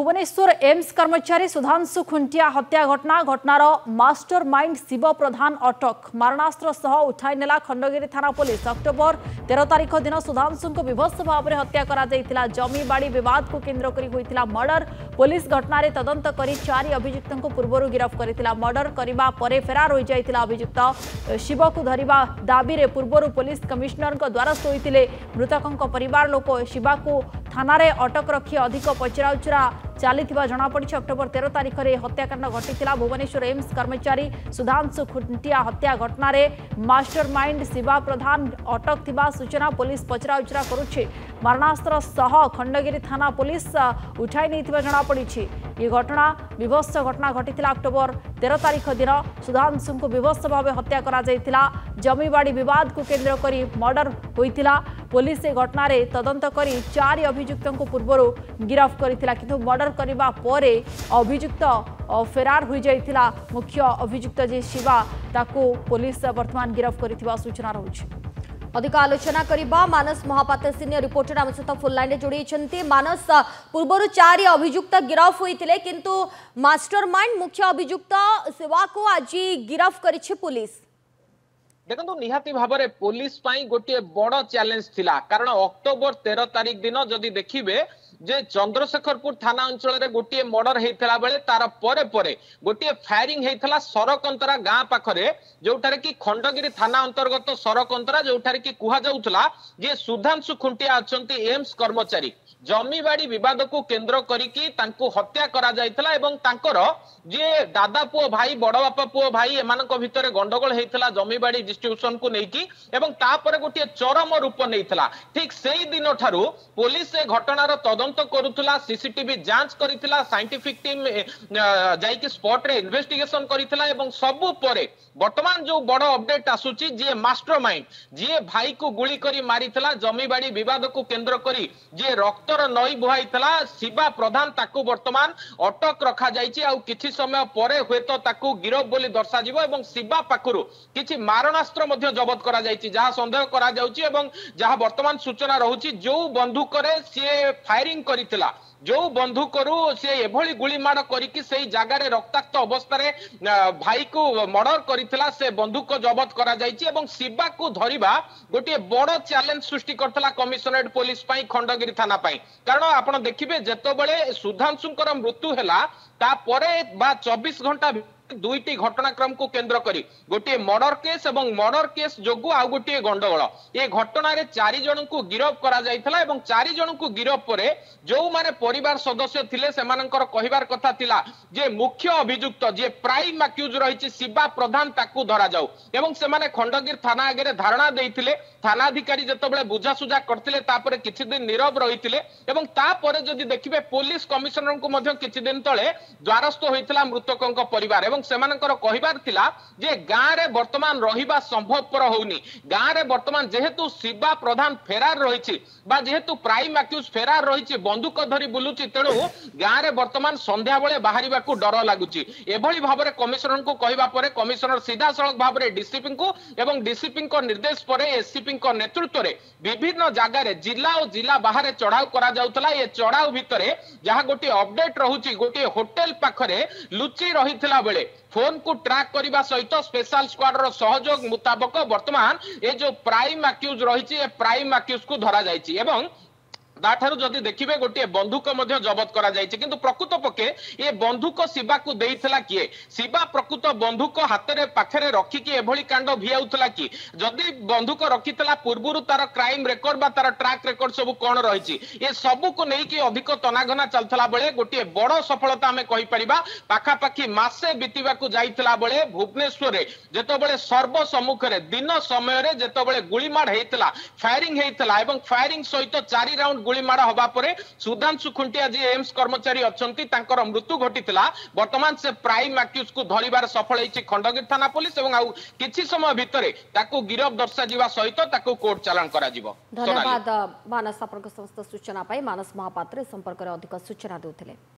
Bhubaneswar AIIMS कर्मचारी सुधांशु खुंटिया हत्या घटनार master mind Shiv प्रधान अटक मारणास्त्र सह उठाई नेला खंडगिरी थाना पुलिस। अक्टोबर 13 तारिख दिन सुधांशु को विभत्स भाव में हत्या करा जमी बाड़ी विवाद को केन्द्र करी होइतिला मर्डर। पुलिस घटनार तदंत करी 4 अभियुक्तों को पूर्व गिरफ्त करथिला। मर्डर करिबा परे फरार हो जाइतिला अभियुक्त। शिव को धरिबा दाबी रे पूर्व पुलिस कमिश्नर द्वारस्थ होइतिले मृतकों परिवार लोक। शिवा को थाना रे अटक रखी अधिक पचराउचरा चली जनापड़ी। अक्टोबर 13 तारिख में हत्याकांड घटी भुवनेश्वर एम्स कर्मचारी सुधांशु खुंटिया हत्या घटना मास्टर माइंड शिवा प्रधान अटक थिबा सूचना पुलिस पचराउचरा करुछि। मारणास्त्र सह खंडगिरी थाना पुलिस उठाई नहीं जनापड़ी। ये घटना विभत्स घटना घटी अक्टोबर 13 तारिख दिन सुधांशु को विभत्स भाव हत्या करा जमीबाड़ी विवाद को केन्द्र करी मर्डर होइतिला। पुलिस ए घटना तदंत करी 4 अभियुक्तों को पूर्व गिरफ्त करथिला किंतु मर्डर करिबा परे अभियुक्त फेरार हो जाइतिला। मुख्य अभियुक्त जे शिवा ताको पुलिस वर्तमान गिरफ्त करथिबा सूचना रहुछि। अधिक आलोचना करिबा मानस महापात्र सीनियर रिपोर्टर आम सहित फुल लाइन जोड़ी। मानस पूर्वर 4 अभियुक्त गिरफ्त होइतिले किंतु मास्टरमाइंड मुख्य अभियुक्त शिवा को आज गिरफ्त करिछि पुलिस। देखो निहाती भाव में पुलिस गोटे बड़ चैलेंज थिला कारण अक्टोबर 13 तारिख दिन जदि देखिबे जे चंद्रशेखरपुर थाना अंचल रे गोटे मर्डर हेतला बेले तार परे परे गोटे फायरिंग हेतला सरकंतरा गाँ पाखरे जोठारे कि खंडगिरी थाना अंतर्गत सरकंतरा जोठारे कि कुहा जाउथला जे सुधांशु खुंटिया अछंती एम्स कर्मचारी जमीबाड़ी विवाद को केन्द्र करिकी तांको हत्या करा जायतला एवं तांकर जे दादा पुओ भाई बड़ बापा पुओ भाई एमानक भितरे गंडगोल हेतला जमीबाड़ी डिस्ट्रीब्यूशन को नेकी एवं तापरे गोटे चरम रूप नेइतला। ठीक सेही दिन ठारू पुलिस ए घटनार तदंत करुथला सीसीटीवी जांच करितला साइंटिफिक टीम जाईकी स्पॉट रे इन्वेस्टिगेशन करितला एवं सबु परे वर्तमान जो बड़ अपडेट आसुची जे मास्टरमाइंड जे भाई को गुली करी मारितला जमीबाड़ी विवाद को केन्द्र करी जे रक्तर नई बुहाइतला शिवा प्रधान ताकू वर्तमान अटक रखा जाइछि। आउ किछि समय परे हेतो ताकू गिरफ बोली दर्शा जिवो एवं शिवा पाखरु किछि मारणास्त्र मध्ये जब्त करा जाइछि जहा संदेह करा जाउछि एवं जहा वर्तमान सूचना रहुछि जो बंदूक रे से फायरिंग करितला जो बंदूक से एभली गुली माड़ करिकि सेही जगह रे रक्ताक्त अवस्था रे भाई को मर्डर करितला से बंदूक जब्त करा जाइछि एवं शिवा को धरिबा गोटे बड़ चैलेंज सृष्टि करतला कमिशनरेट पुलिस पई खंडगिरी थाना पई कारण आपण देखिबे जेतबेले सुधांशुकर मृत्यु हैला ता परे बा 24 घंटा दुईटी घटनाक्रम को केन्द्र करी गोटे मर्डर केस एवं मर्डर केस जोगु आ गोटे गंडगोल ए घटना रे 4 जन को गिरफ करा जायतला एवं 4 जन को गिरफ परे जो माने परिवार सदस्य थिले सेमानंकर कहिबार कथा थिला जे मुख्य अभियुक्त जे प्राइम अक्यूज रहिछि शिवा प्रधान ताकू धरा जाऊ एवं सेमाने खंडगिर थाना आगे धारणा देइथिले थाना अधिकारी जतबेले बुझा सुझा करथिले तापरे किछि दिन नीरव रहिथिले एवं तापरे जदि देखिबे पुलिस कमिशनर को मध्ये किछि दिन तळे द्वारस्थ होइथिला मृतकंक परिवार एवं सेमानंकर कहिबार थिला जे गाँ रे वर्तमान रहिबा संभवपर होउनी गाँ रे वर्तमान जेहेतु शिवा प्रधान फेरार रहिछि बा जेहेतु प्राइम अक्यूज फेरार रहिछि बंदूक धरी बुलुछि तेणु गाँ रे वर्तमान संध्या बेले बाहरिबा को डर लागुछि। एभली भाबरे कमिशनर को कहिबा परे कमिशनर सीधा सड़क भाबरे डीसीपी को एवं डीसीपी को निर्देश परे एससीपी को नेतृत्व रे विभिन्न जगह रे जिला और जिला बाहर चढ़ाव करा जाउतला। ये चढ़ाव भितरे जहा गोटे अपडेट रहुछि गोटे होटल पाखरे लुचि रहितला बेले फोन को ट्रैक करने सहित स्पेशल स्क्वाड रो सहयोग मुताबक वर्तमान ये जो प्राइम अक्यूज रही प्राइम अक्यूज को धरा जाइछि एवं ताठारु जदि देखिबे गोटे बंदूक मध्ये जब्त करा जाइछि किंतु प्रकृत पक्षे ये बंदूक शिवा को देइथला किए शिवा प्रकृत बंदूक हाथ पाखरे रखिकी एभली कांड भियाउथला कि जदि बंदूक रखितला पूर्वरु तार क्राइम रेकर्ड बा तार ट्रैक रेकर्ड सब कोन रहिछि ये सब को नै कि अधिक तनाघना चलथला बेले गोटे बड़ सफलता हमें कहि परिबा पाखा पाखी मासे बितिबा को जाइथला बेले भुवनेश्वर रे जेतबेले सर्व सम्मुख रे दिन समय रे जेतबेले गुलीमार हेतला फायरिंग हेतला एवं फायरिंग सहित 4 राउंड गुलीमाड़ हवा परे सुधांशु खुंटिया जी एम्स कर्मचारी अछंती तांकर मृत्यु घटितला। वर्तमान से प्राइम अक्यूज को धरिबार सफल होइछि खंडगिरी थाना पुलिस एवं आउ किछि समय भितरे ताकू गिरफ दर्शा जिवा सहित ताकू कोर्ट चालान करा जिवो। धन्यवाद मानस आपनक समस्त सूचना पाई। मानस महापात्र संपर्क रे अधिक सूचना देउथिले।